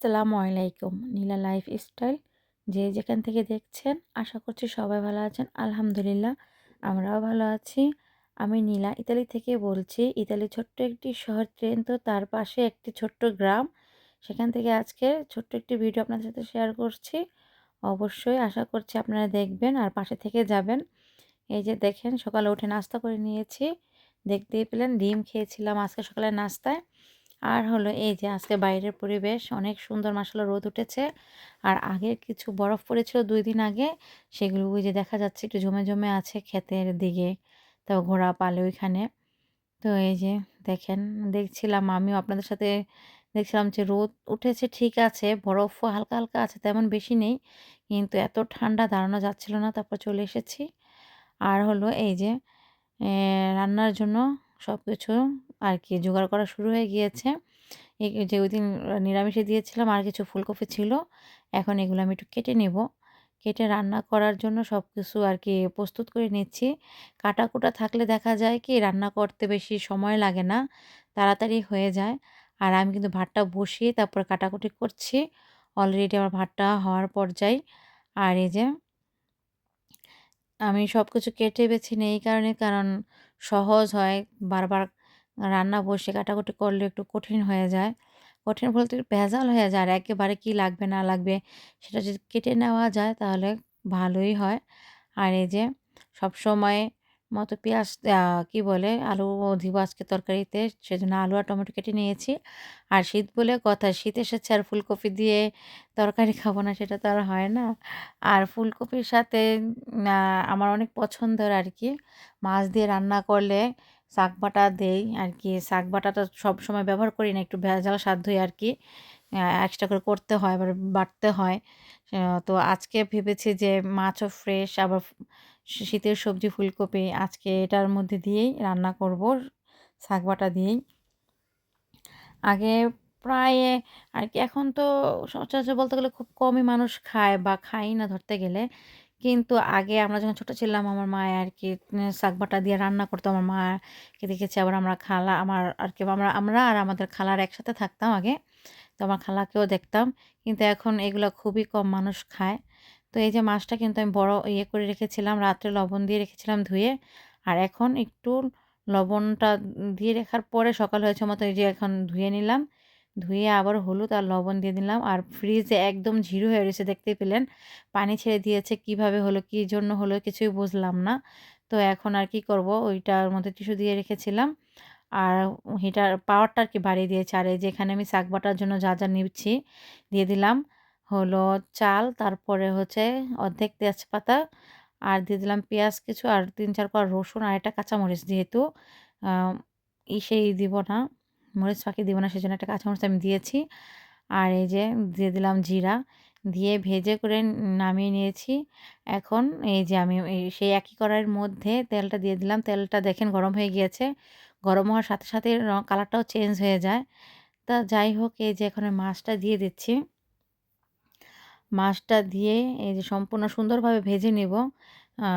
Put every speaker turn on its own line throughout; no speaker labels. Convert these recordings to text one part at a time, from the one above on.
আসসালামু আলাইকুম। নীলা লাইফস্টাইল যে যেখান থেকে দেখছেন আশা করছি সবাই ভালো আছেন। আলহামদুলিল্লাহ আমরাও ভালো আছি। আমি নীলা ইতালি থেকে বলছি। ইতালি ছোট্ট একটি শহর ট্রেন্তো, তার পাশে একটি ছোট্ট গ্রাম। সেখান থেকে আজকে ছোট্ট একটি ভিডিও আপনাদের সাথে শেয়ার করছি। অবশ্যই আশা করছি আপনারা দেখবেন আর পাশে থেকে যাবেন। এই যে দেখেন সকালে উঠে নাস্তা করে নিয়েছি। দেখতেই পেলেন ডিম খেয়েছিলাম আজকে সকালের নাস্তায়। আর হলো এই যে আজকে বাইরের পরিবেশ অনেক সুন্দর, মাশাআল্লাহ রোদ উঠেছে। আর আগে কিছু বরফ পড়েছিল ২ দিন আগে, সেগুলো ওই যে দেখা যাচ্ছে একটু জমে, জমে আছে ক্ষেতের দিকে। তো ঘোড়া পালে ওইখানে। তো এই যে দেখেন, দেখছিলাম আমিও আপনাদের সাথে দেখছিলাম যে রোদ উঠেছে ঠিক আছে, বরফও হালকা, হালকা আছে, তেমন বেশি নেই। কিন্তু এত ঠান্ডা দাঁড়ানো যাচ্ছিল না, তারপর চলে এসেছি। আর হলো এই যে রান্নার জন্য সবকিছু আর কি জোগাড় করা শুরু হয়ে গিয়েছে। এই যে ওইদিন নিরামিষে দিয়েছিলাম আর কিছু ফুলকপি ছিল। এখন এগুলো আমি একটু কেটে নেব। কেটে রান্না করার জন্য সবকিছু আর কি প্রস্তুত করে নিচ্ছি। কাটাকুটা থাকলে দেখা যায় কি রান্না করতে বেশি সময় লাগে না, তাড়াতাড়ি হয়ে যায়। আর আমি কিন্তু ভাতটা বসিয়ে তারপর কাটাকুটি করছি। অলরেডি আমার ভাতটা হওয়ার পর্যায়ে। আর এই যে আমি সবকিছু কেটে বেছে নেই এই কারণে, কারণ সহজ হয়। বারবার রান্না বসে কাটাকুটি করলে একটু কঠিন হয়ে যায়। কঠিন বলতে ভেজাল হয়ে যায়। আর একেবারে কি লাগবে না লাগবে সেটা যদি কেটে নেওয়া যায় তাহলে ভালোই হয়। আর এই যে সবসময় মতো পেঁয়াজ কি বলে আলু দিব আজকে তরকারিতে, সেজন্য আলু আর টমেটো কেটে নিয়েছি। আর শীত বলে কথা, শীত এসেছে আর ফুলকপি দিয়ে তরকারি খাবো না সেটা তো আর হয় না। আর ফুলকপির সাথে আ আমার অনেক পছন্দের আরকি। মাছ দিয়ে রান্না করলে শাক বাটা দেই আরকি। শাক বাটাটা সবসময় ব্যবহার করি না। একটু ভেজাল সাধ্যই আরকি। এক্সট্রা করে করতে হয়, আবার বাটতে হয়। আ তো আজকে ভেবেছি যে মাছও ফ্রেশ, আবার শীতের সবজি ফুলকপি আজকে এটার মধ্যে দিয়েই রান্না করব, শাক বাটা দিয়েই। আগে প্রায় আরকি এখন তো সচরাচর বলতে গেলে খুব কমই মানুষ খায় বা খায়ই না ধরতে গেলে। কিন্তু আগে আমরা যখন ছোট ছিলাম আমার মা আরকি শাকবাটা দিয়ে রান্না করতো। আমার মাকে দেখেছি, আবার আমরা খালা আমার আরকি আমরা আমরা আর আমাদের খালার একসাথে থাকতাম আগে। তো আমার খালাকেও দেখতাম। কিন্তু এখন এগুলা খুবই কম মানুষ খায়। তো এই যে মাছটা কিন্তু আমি বড় ইয়ে করে রেখেছিলাম, রাত্রে লবণ দিয়ে রেখেছিলাম ধুয়ে। আর এখন একটু লবণটা দিয়ে রাখার পরে সকাল হয়েছে মতো এই যে এখন ধুয়ে নিলাম। ধুয়ে আবার হলুদ আর লবণ দিয়ে দিলাম। আর ফ্রিজে একদম ঝিরু হয়ে রয়েছে, দেখতেই পেলেন। পানি ছেড়ে দিয়েছে, কিভাবে হলো, কি জন্য হলো কিছুই বুঝলাম না। তো এখন আর কি করব, ওইটার মধ্যে টিস্যু দিয়ে রেখেছিলাম। আর হিটার পাওয়ারটা আরকি বাড়িয়ে দিয়েছি। আর এই যে এখানে আমি শাক বাটার জন্য যা, যা নিচ্ছি দিয়ে দিলাম হলো চাল, তারপরে হচ্ছে অর্ধেক তেজপাতা, আর দিয়ে দিলাম পেঁয়াজ কিছু, আর ৩-৪ কোয়া রসুন, আর একটা কাঁচামরিচ, যেহেতু আ ইসেই দিব না, মরিচ ফাঁকি দিব না, সেজন্য একটা কাঁচামরিচ আমি দিয়েছি। আর এই যে দিয়ে দিলাম জিরা, দিয়ে ভেজে করে নামিয়ে নিয়েছি। এখন এই যে আমি সেই একই কড়াইয়ের মধ্যে তেলটা দিয়ে দিলাম। তেলটা দেখেন গরম হয়ে গিয়েছে। গরম হওয়ার সাথে, সাথে কালারটাও চেঞ্জ হয়ে যায়। তা যাই হোক, এই যে এখন আমি মাছটা দিয়ে দিচ্ছি। মাছটা দিয়ে এই যে সম্পূর্ণ সুন্দরভাবে ভেজে নিব। আ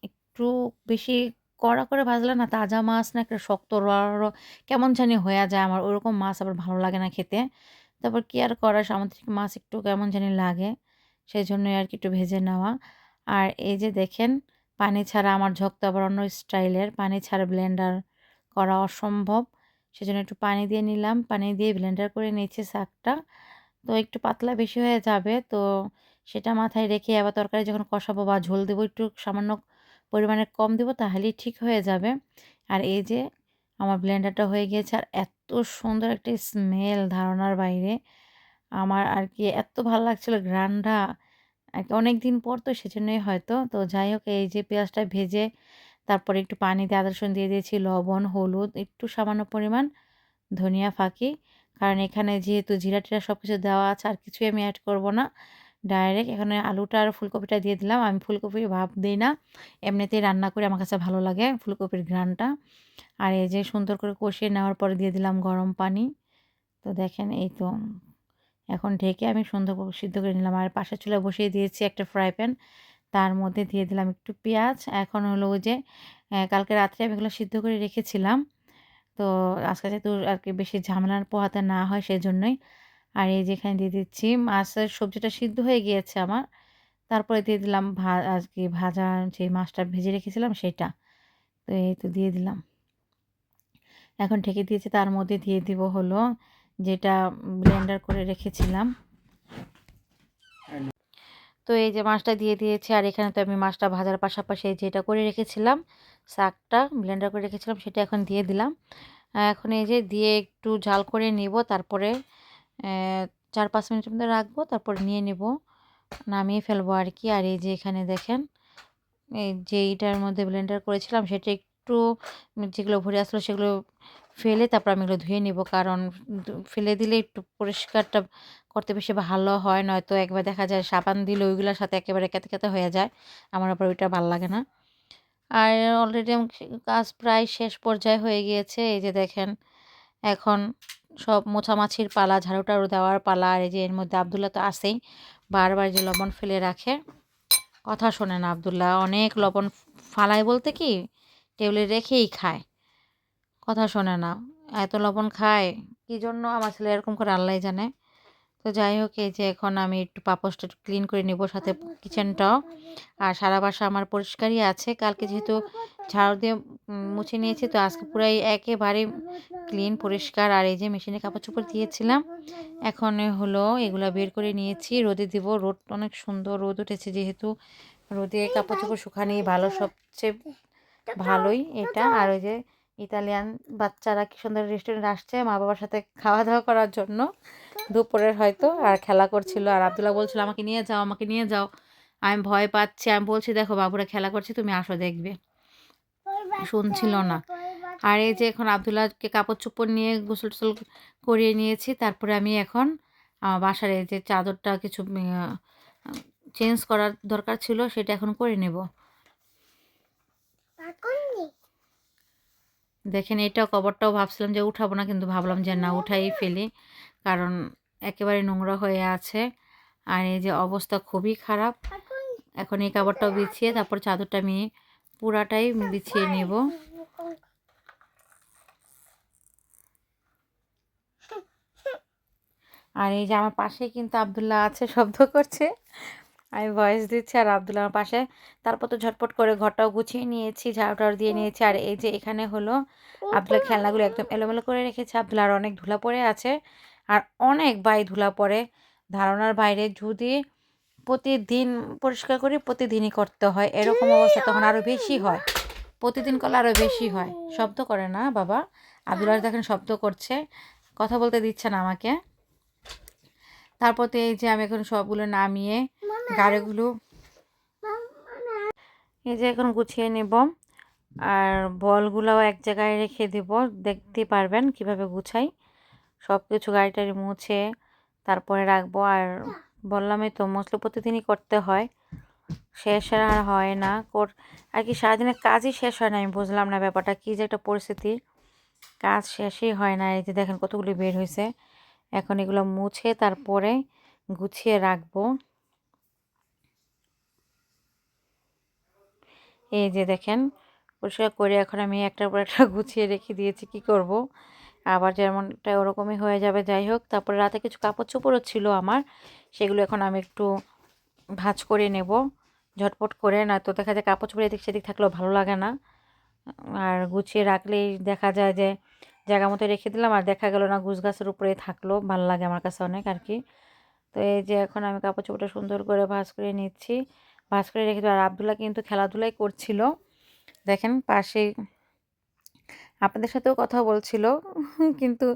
একটু বেশি কড়া করে ভাজলে না তাজা মাছ না একটা শক্ত রড় কেমন জানি হয়ে যায়। আমার ওরকম মাছ আবার ভালো লাগে না খেতে। তারপর কি আর করার, সামুদ্রিক মাছ একটু কেমন জানি লাগে। সেজন্যই আরকি একটু ভেজে নেওয়া। আর এই যে দেখেন পানি ছাড়া আমার ঝোঁক তো আবার অন্য স্টাইলের। পানি ছাড়া ব্লেন্ডার করা অসম্ভব। সেজন্য একটু পানি দিয়ে নিলাম। পানি দিয়ে ব্লেন্ডার করে নিচ্ছি শাকটা। তো একটু পাতলা বেশি হয়ে যাবে। তো সেটা মাথায় রেখে আবার তরকারি যখন কষাবো বা ঝোল দেবো একটু সামান্য পরিমাণে কম দেবো, তাহলেই ঠিক হয়ে যাবে। আর এই যে আমার ব্লেন্ডারটা হয়ে গিয়েছে, আর এত সুন্দর একটা স্মেল ধারণার বাইরে। আমার আর কি এত ভালো লাগছিল ঘ্রাণটা, আর কি অনেকদিন পর তো সেজন্যই হয়তো। তো যাই হোক, এই যে পেঁয়াজটা ভেজে তারপরে একটু পানি দিয়ে আদা রসুন দিয়ে দিয়েছি, লবণ, হলুদ, একটু সামান্য পরিমাণ ধনিয়া ফাঁকি। কারণ এখানে যেহেতু জিরা-টিরা সবকিছু দেওয়া আছে, আর কিছুই আমি এড করব না। ডাইরেক্ট এখানে আলুটা আর ফুলকপিটা দিয়ে দিলাম। আমি ফুলকপির ভাপ দেই না। এমনিতেই রান্না করে আমার কাছে ভালো লাগে ফুলকপির ঘ্রাণটা। আর এই যে সুন্দর করে কষিয়ে নেওয়ার পরে দিয়ে দিলাম গরম পানি। তো দেখেন এই তো এখন ঢেকে আমি সুন্দর করে সিদ্ধ করে নিলাম। আর পাশের চুলায় বসিয়ে দিয়েছি একটা ফ্রাই প্যান। তার মধ্যে দিয়ে দিলাম একটু পেঁয়াজ। এখন হলো ওই যে কালকে রাত্রে আমি এগুলো সিদ্ধ করে রেখেছিলাম। তো আজকে যেহেতু আরকি বেশি ঝামেলা পোহাতে না হয় সেজন্যই। আর এই যেখানে দিয়ে দিচ্ছি মাছের সবজিটা সিদ্ধ হয়ে গিয়েছে আমার। তারপরে দিয়ে দিলাম আজকে ভাজা যে মাছটা ভেজে রেখেছিলাম সেটা। তো এই তো দিয়ে দিলাম। এখন ঢেকে দিয়েছি, তার মধ্যে দিয়ে দিব হলো যেটা ব্লেন্ডার করে রেখেছিলাম। তো এই যে মাছটা দিয়ে দিয়েছি, আর এখানে তো আমি মাছটা ভাজার পাশাপাশি যেটা করে রেখেছিলাম শাকটা ব্লেন্ডার করে রেখেছিলাম সেটা এখন দিয়ে দিলাম। এখন এই যে দিয়ে একটু ঝাল করে নিব, তারপরে 4-5 মিনিটের মধ্যে রাখবো, তারপর নিয়ে নেব, নামিয়ে ফেলবো আর কি। আর এই যে এখানে দেখেন এই যে এইটার মধ্যে ব্লেন্ডার করেছিলাম সেটা একটু যেগুলো ভরে আসলো সেগুলো ফেলে তারপর আমি এগুলো ধুয়ে নিব, কারণ ফেলে দিলে একটু পরিষ্কারটা করতে বেশি ভালো হয়, নয়তো একবার দেখা যায় সাবান দিলে ওইগুলোর সাথে একেবারে কেতে কেতে হয়ে যায়, আমার আবার ওইটা ভালো লাগে না। আর অলরেডি কাজ প্রায় শেষ পর্যায়ে হয়ে গিয়েছে। এই যে দেখেন এখন সব মোছামাছির পালা, ঝাড়ু টাড়ু দেওয়ার পালা। আর এই যে এর মধ্যে আব্দুল্লাহ তো আছেই, বারবার যে লবণ ফেলে রাখে, কথা শোনে না আব্দুল্লাহ, অনেক লবণ ফালায় বলতে কি টেবিলে রেখেই খায়, কথা শোনে না, এত লবণ খায় কী জন্য আমার ছেলে এরকম করে আল্লাহই জানে। তো যাই হোক, এই যে এখন আমি একটু পাপোশটা একটু ক্লিন করে নেব, সাথে কিচেনটাও। আর সারা বাসা আমার পরিষ্কারই আছে, কালকে যেহেতু ঝাড়ু দিয়ে মুছে নিয়েছি, তো আজকে পুরাই একেবারে ক্লিন পরিষ্কার। আর এই যে মেশিনে কাপড় চোপড় দিয়েছিলাম, এখন হলো এগুলা বের করে নিয়েছি, রোদে দিব। রোদ অনেক সুন্দর রোদ উঠেছে, যেহেতু রোদে কাপড় চোপড় শুকানোই ভালো, সবচেয়ে ভালোই এটা। আর ওই যে ইতালিয়ান বাচ্চারা কি সুন্দর রেস্টুরেন্ট আসছে মা বাবার সাথে খাওয়া দাওয়া করার জন্য, দুপুরের হয়তো, আর খেলা করছিল। আর আব্দুল্লাহ বলছিল আমাকে নিয়ে যাও, আমাকে নিয়ে যাও, আমি ভয় পাচ্ছি। আমি বলছি দেখো বাবুরা খেলা করছে, তুমি আসো দেখবে, শুনছিল না। আর এই যে এখন আব্দুল্লাহকে কাপড় চোপড় নিয়ে গোসল টোসল করিয়ে নিয়েছি, তারপরে আমি এখন আমার বাসার এই যে চাদরটা কিছু চেঞ্জ করার দরকার ছিল, সেটা এখন করে নেব। দেখেন এটাও কভারটাও ভাবছিলাম যে উঠাবো না, কিন্তু ভাবলাম যে না উঠাই ফেলি, কারণ একেবারে নোংরা হয়ে আছে। আর এই যে অবস্থা খুবই খারাপ। এখন এই কাপড়টাও বিছিয়ে তারপর চাদরটা আমি পুরাটাই বিছিয়ে নেব। আর এই যে আমার পাশেই কিন্তু আব্দুল্লাহ আছে, শব্দ করছে, আমি ভয়েস দিচ্ছি আর আব্দুল্লাহ আমার পাশে। তারপর তো ঝটপট করে ঘরটাও গুছিয়ে নিয়েছি, ঝাড়ু টাড়ু দিয়ে নিয়েছি। আর এই যে এখানে হলো আব্দুল্লাহ খেলনাগুলো একদম এলোমেলো করে রেখেছে। আব্দুল্লাহ আর অনেক ধুলা পড়ে আছে, আর অনেক ধুলা পড়ে ধারণার বাইরে। যদি প্রতিদিন পরিষ্কার করি, প্রতিদিনই করতে হয়, এরকম অবস্থা তখন আরও বেশি হয়, প্রতিদিন করলে আরও বেশি হয়। শব্দ করে না বাবা, আব্দুল্লাহ দেখেন শব্দ করছে, কথা বলতে দিচ্ছে না আমাকে। তারপর তো এই যে আমি এখন সবগুলো নামিয়ে গাড়িগুলো এই যে এখন গুছিয়ে নেব, আর বলগুলোও এক জায়গায় রেখে দেব, দেখতে পারবেন কিভাবে গুছাই। সব কিছু গাড়িটারি মুছে তারপরে রাখবো। আর বললামই তো মুছলে প্রতিদিনই করতে হয়, শেষ আর হয় না আর কি, সারাদিনের কাজই শেষ হয় না। আমি বুঝলাম না ব্যাপারটা কী যে একটা পরিস্থিতি, কাজ শেষই হয় না। এই যে দেখেন কতগুলি বের হয়েছে, এখন এগুলো মুছে তারপরে গুছিয়ে রাখবো। এই যে দেখেন পরিষ্কার করে এখন আমি একটার পর একটা গুছিয়ে রেখে দিয়েছি, কি করব, আবার যেমনটা ওরকমই হয়ে যাবে। যাই হোক, তারপরে রাতে কিছু কাপড় চোপড়ও ছিল আমার, সেগুলো এখন আমি একটু ভাঁজ করে নেব ঝটপট করে, নয়তো দেখা যায় কাপড় চোপড় এদিক সেদিক থাকলেও ভালো লাগে না। আর গুছিয়ে রাখলেই দেখা যায় যে জায়গা মতো রেখে দিলাম, আর দেখা গেল না গুছ গাছের উপরে থাকলো, ভালো লাগে আমার কাছে অনেক আর কি। তো এই যে এখন আমি কাপড় চোপড়টা সুন্দর করে ভাঁজ করে নিচ্ছি, ভাঁজ করে রেখে দেবো। আর আব্দুল্লাহ কিন্তু খেলাধুলাই করছিল, দেখেন পাশে আপনাদের সাথেও কথা বলছিল, কিন্তু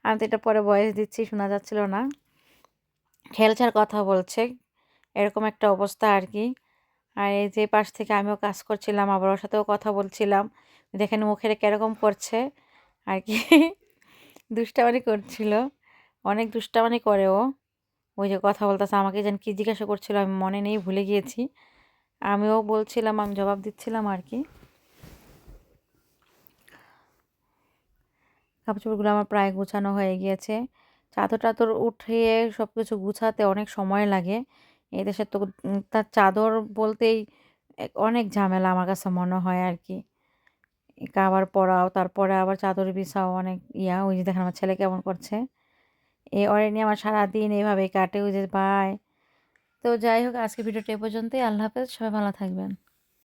আমি তো এটা পরে ভয়েস দিচ্ছি, শোনা যাচ্ছিল না, খেলছার কথা বলছে, এরকম একটা অবস্থা আর কি। আর এই যে পাশ থেকে আমিও কাজ করছিলাম, আবার ওর সাথেও কথা বলছিলাম, দেখেন মুখের কীরকম করছে আর কি, দুষ্টামানি করছিল, অনেক দুষ্টামানি করে ও। ওই যে কথা বলতেছে, আমাকে যেন কী জিজ্ঞাসা করছিল আমি মনে নেই, ভুলে গিয়েছি। আমিও বলছিলাম, আমি জবাব দিচ্ছিলাম আর কি। কাপড় চোপড়গুলো আমার প্রায় গোছানো হয়ে গিয়েছে, চাদর টাদর উঠিয়ে সব কিছু গুছাতে অনেক সময় লাগে। এই দেশে তো তার চাদর বলতেই অনেক ঝামেলা আমার কাছে মনে হয় আর কি, কাবার পরাও তারপরে আবার চাদর বিছাও, অনেক ওই যে দেখেন আমার ছেলে কেমন করছে, ওরে নিয়ে আমার সারাদিন এভাবে কাটে, ওই যে পায়। তো যাই হোক, আজকের ভিডিওটা এ পর্যন্তই। আল্লাহ হাফেজ, সবাই ভালো থাকবেন।